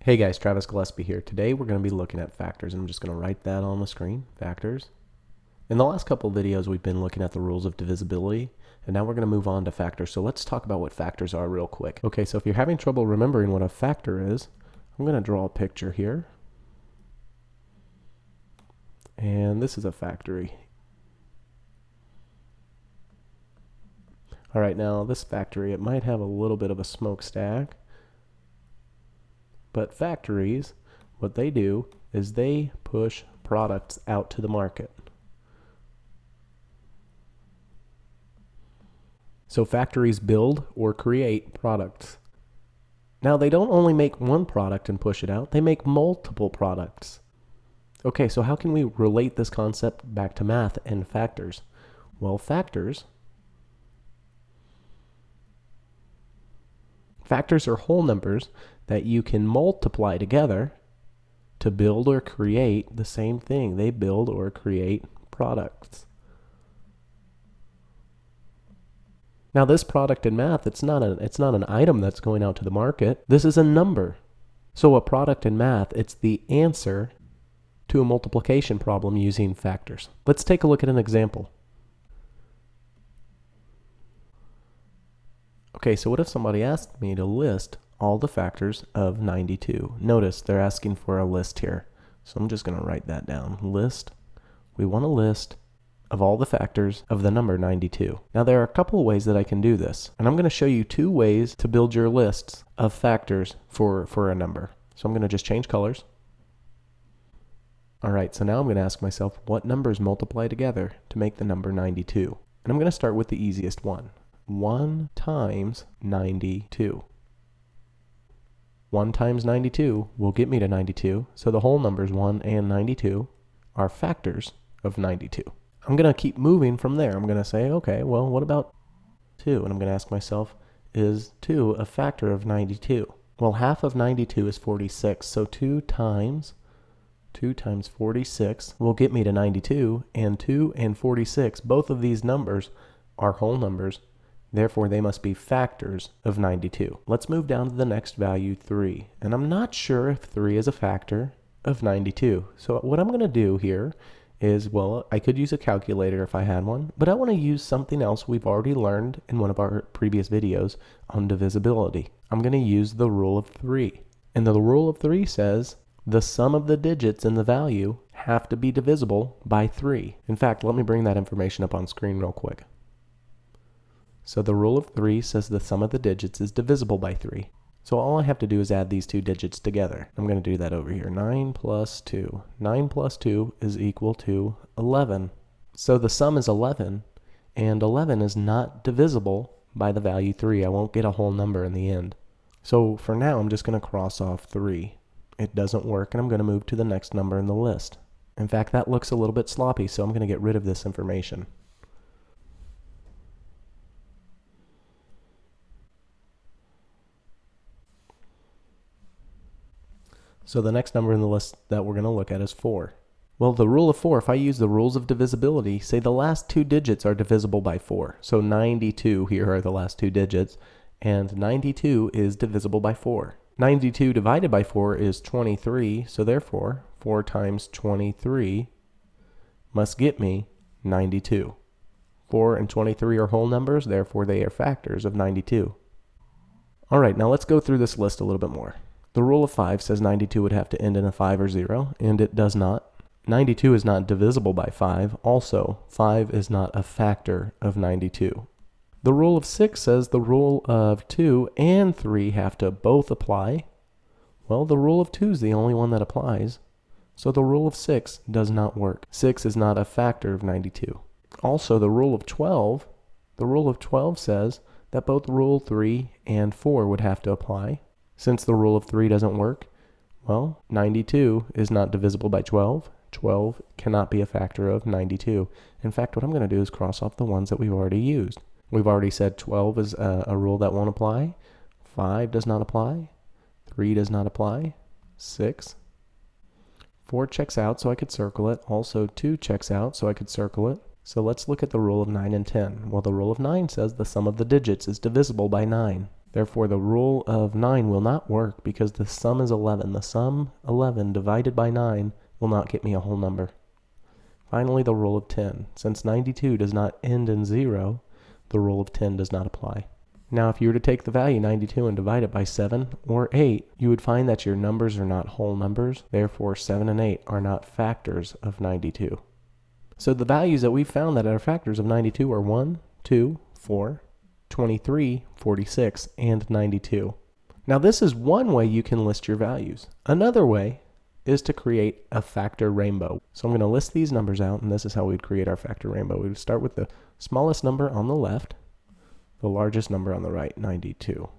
Hey guys, Travis Gillespie here. Today we're going to be looking at factors, and I'm just going to write that on the screen, factors. In the last couple of videos we've been looking at the rules of divisibility, and now we're going to move on to factors. So let's talk about what factors are real quick. Okay, so if you're having trouble remembering what a factor is, I'm going to draw a picture here. And this is a factory. Alright, now this factory, it might have a little bit of a smokestack. But factories, what they do is they push products out to the market. So factories build or create products. Now they don't only make one product and push it out, they make multiple products. Okay, so how can we relate this concept back to math and factors? Well, factors are whole numbers that you can multiply together to build or create the same thing. They build or create products. Now this product in math, it's not an item that's going out to the market. This is a number. So a product in math, it's the answer to a multiplication problem using factors. Let's take a look at an example. Okay, so what if somebody asked me to list all the factors of 92? Notice they're asking for a list here. So I'm just going to write that down. List. We want a list of all the factors of the number 92. Now there are a couple of ways that I can do this. And I'm going to show you two ways to build your lists of factors for a number. So I'm going to just change colors. Alright, so now I'm going to ask myself what numbers multiply together to make the number 92. And I'm going to start with the easiest one. 1 times 92. 1 times 92 will get me to 92, so the whole numbers 1 and 92 are factors of 92. I'm going to keep moving from there. I'm going to say, okay, well, what about 2? And I'm going to ask myself, is 2 a factor of 92? Well, half of 92 is 46, so 2 times 46 will get me to 92, and 2 and 46, both of these numbers are whole numbers. Therefore, they must be factors of 92. Let's move down to the next value, 3. And I'm not sure if 3 is a factor of 92. So what I'm going to do here is, well, I could use a calculator if I had one, but I want to use something else we've already learned in one of our previous videos on divisibility. I'm going to use the rule of 3. And the rule of 3 says the sum of the digits in the value have to be divisible by 3. In fact, let me bring that information up on screen real quick. So the rule of 3 says the sum of the digits is divisible by 3. So all I have to do is add these two digits together. I'm going to do that over here. 9 plus 2. 9 plus 2 is equal to 11. So the sum is 11, and 11 is not divisible by the value 3. I won't get a whole number in the end. So for now, I'm just going to cross off 3. It doesn't work, and I'm going to move to the next number in the list. In fact, that looks a little bit sloppy, so I'm going to get rid of this information. So the next number in the list that we're going to look at is 4. Well, the rule of 4, if I use the rules of divisibility, say the last two digits are divisible by 4. So 92 here are the last two digits, and 92 is divisible by 4. 92 divided by 4 is 23, so therefore 4 times 23 must get me 92. 4 and 23 are whole numbers, therefore they are factors of 92. Alright, now let's go through this list a little bit more. The rule of 5 says 92 would have to end in a 5 or 0, and it does not. 92 is not divisible by 5. Also, 5 is not a factor of 92. The rule of 6 says the rule of 2 and 3 have to both apply. Well, the rule of 2 is the only one that applies, so the rule of 6 does not work. 6 is not a factor of 92. Also, the rule of 12 says that both rule 3 and 4 would have to apply. Since the rule of 3 doesn't work, well, 92 is not divisible by 12. 12 cannot be a factor of 92. In fact, what I'm going to do is cross off the ones that we've already used. We've already said 12 is a rule that won't apply. 5 does not apply. 3 does not apply. 6. 4 checks out, so I could circle it. Also, 2 checks out, so I could circle it. So let's look at the rule of 9 and 10. Well, the rule of 9 says the sum of the digits is divisible by 9. Therefore, the rule of 9 will not work because the sum is 11. The sum 11 divided by 9 will not get me a whole number. Finally, the rule of 10. Since 92 does not end in 0, the rule of 10 does not apply. Now, if you were to take the value 92 and divide it by 7 or 8, you would find that your numbers are not whole numbers. Therefore, 7 and 8 are not factors of 92. So the values that we found that are factors of 92 are 1, 2, 4, 23, 46, and 92. Now this is one way you can list your values. Another way is to create a factor rainbow. So I'm going to list these numbers out, and this is how we'd create our factor rainbow. We would start with the smallest number on the left, the largest number on the right, 92.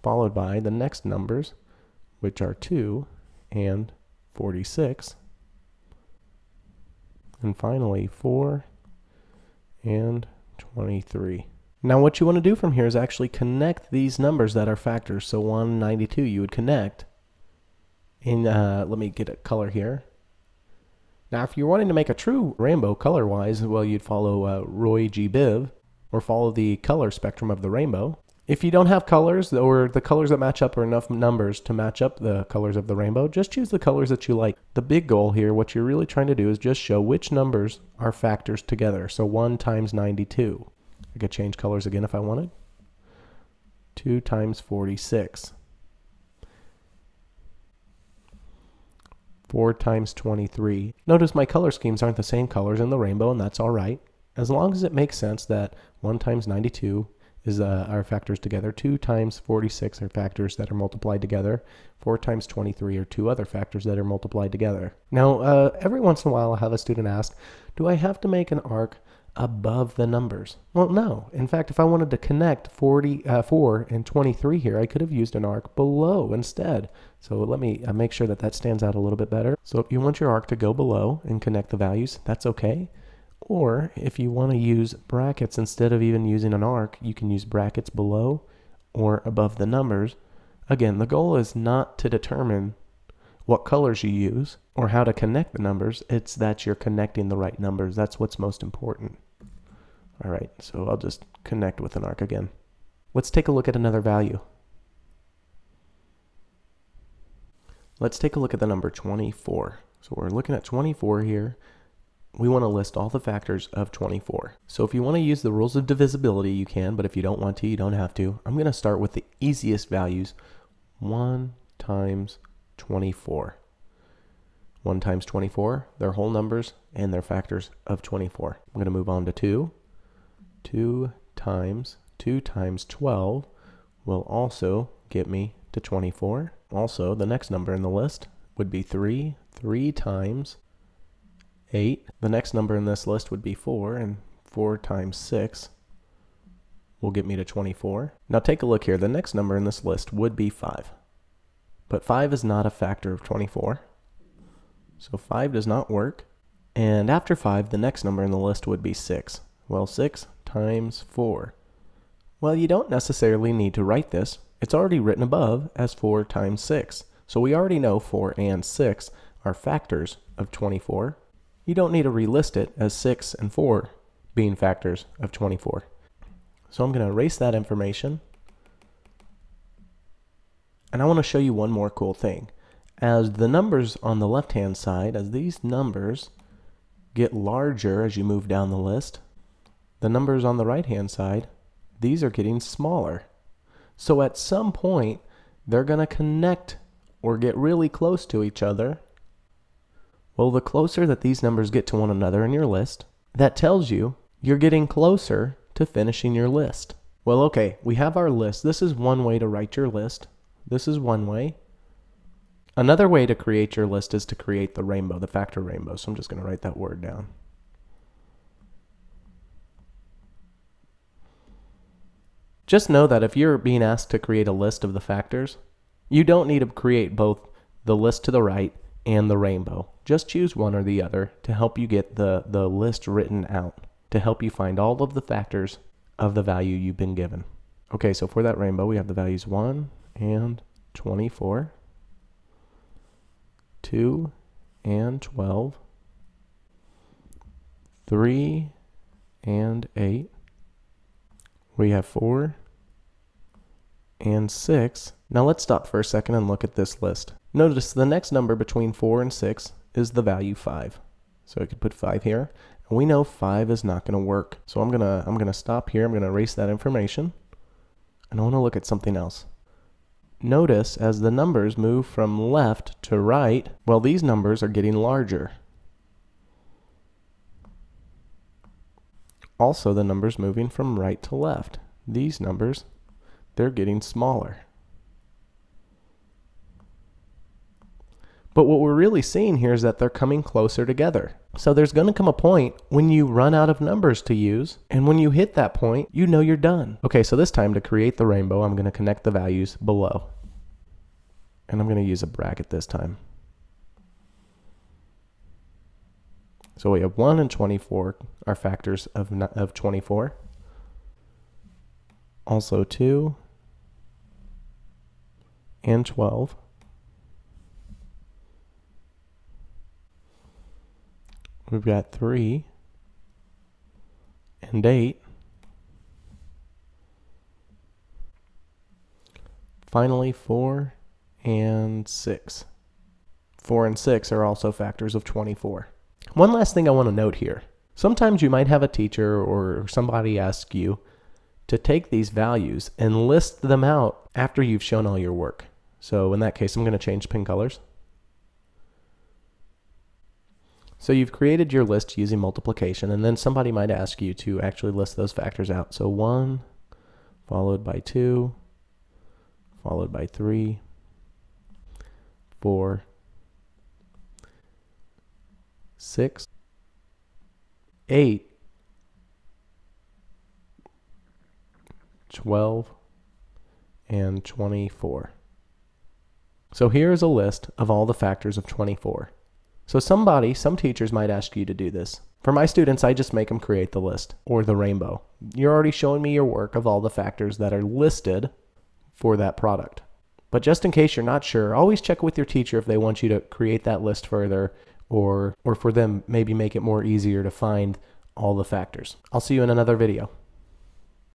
Followed by the next numbers, which are 2 and 46. And finally 4 and 23. Now what you want to do from here is actually connect these numbers that are factors. So 192 you would connect in, let me get a color here. Now if you're wanting to make a true rainbow color-wise, well, you'd follow Roy G. Biv, or follow the color spectrum of the rainbow. If you don't have colors, or the colors that match up are enough numbers to match up the colors of the rainbow, just choose the colors that you like. The big goal here, what you're really trying to do, is just show which numbers are factors together. So 1 times 92. I could change colors again if I wanted. 2 times 46. 4 times 23. Notice my color schemes aren't the same colors in the rainbow, and that's all right. As long as it makes sense that 1 times 92 is our factors together, 2 times 46 are factors that are multiplied together, 4 times 23 are two other factors that are multiplied together. Now, every once in a while I'll have a student ask, do I have to make an arc above the numbers? Well, no. In fact, if I wanted to connect 4 and 23 here, I could have used an arc below instead. So let me make sure that that stands out a little bit better. So if you want your arc to go below and connect the values, that's okay. Or if you want to use brackets instead of even using an arc, you can use brackets below or above the numbers. Again, the goal is not to determine what colors you use or how to connect the numbers. It's that you're connecting the right numbers. That's what's most important. All right, so I'll just connect with an arc again. Let's take a look at another value. Let's take a look at the number 24. So we're looking at 24 here. We want to list all the factors of 24. So if you want to use the rules of divisibility, you can, but if you don't want to, you don't have to. I'm going to start with the easiest values. 1 times 24. 1 times 24, they're whole numbers and they're factors of 24. I'm going to move on to 2. 2 times 12 will also get me to 24. Also, the next number in the list would be 3. 3 times 8. The next number in this list would be 4, and 4 times 6 will get me to 24. Now take a look here. The next number in this list would be 5. But 5 is not a factor of 24. So 5 does not work. And after 5, the next number in the list would be 6. Well, 6 times 4. Well, you don't necessarily need to write this. It's already written above as 4 times 6. So we already know 4 and 6 are factors of 24. You don't need to relist it as 6 and 4 being factors of 24. So I'm going to erase that information. And I want to show you one more cool thing. As the numbers on the left-hand side, as these numbers get larger as you move down the list, the numbers on the right-hand side, these are getting smaller. So at some point, they're going to connect or get really close to each other. Well, the closer that these numbers get to one another in your list, that tells you you're getting closer to finishing your list. Well, okay, we have our list. This is one way to write your list. This is one way. Another way to create your list is to create the rainbow, the factor rainbow. So I'm just going to write that word down. Just know that if you're being asked to create a list of the factors, you don't need to create both the list to the right and the rainbow. Just choose one or the other to help you get the list written out, to help you find all of the factors of the value you've been given. Okay, so for that rainbow, we have the values 1 and 24, 2 and 12, 3 and 8. We have 4 and 6. Now let's stop for a second and look at this list. Notice the next number between 4 and 6 is the value 5. So I could put 5 here. And we know 5 is not going to work. So I'm gonna stop here. I'm going to erase that information. And I want to look at something else. Notice as the numbers move from left to right, well, these numbers are getting larger. Also, the numbers moving from right to left. These numbers, they're getting smaller. But what we're really seeing here is that they're coming closer together. So there's going to come a point when you run out of numbers to use, and when you hit that point, you know you're done. Okay, so this time to create the rainbow, I'm going to connect the values below. And I'm going to use a bracket this time. So we have 1 and 24 are factors of 24. Also 2 and 12. We've got 3 and 8. Finally, 4 and 6. 4 and 6 are also factors of 24. One last thing I want to note here. Sometimes you might have a teacher or somebody ask you to take these values and list them out after you've shown all your work. So in that case, I'm going to change pin colors. So you've created your list using multiplication, and then somebody might ask you to actually list those factors out. So 1 followed by 2 followed by 3, 4, 6, 8, 12, and 24. So here's a list of all the factors of 24. So some teachers might ask you to do this. For my students, I just make them create the list or the rainbow. You're already showing me your work of all the factors that are listed for that product. But just in case you're not sure, always check with your teacher if they want you to create that list further, or for them maybe make it more easier to find all the factors. I'll see you in another video.